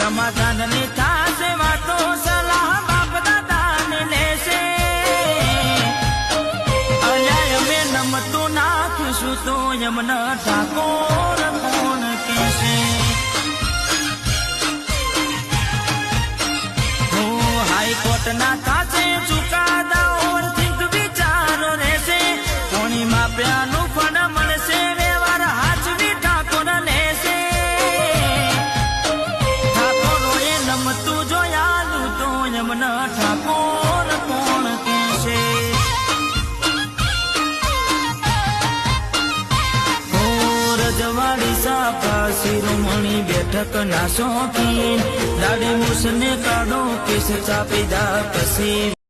સમાધાન ની થાશે વાતો સલાહ બાપ દાદા ને લેશે અલ્યા અમે નમતું નાખીશું તો યમન ઠાકોર કોણ કહેશે હાઈકોર્ટ ના થાશે ચુકાદાઓ વિચારો રહેશે કોની માપ્યાનું ફળ મળશે વ્યવહાર હાચવી ઠાકોર લેશે ઠાકોરોએ નમતું જોયાલું તો યમન ઠાકોર કોણ કહેશે રજવાડી સાપા શિરોમણી બેઠક ના શોખીન દાડે મૂસને કાઢો કેસ ચાપીદા પછી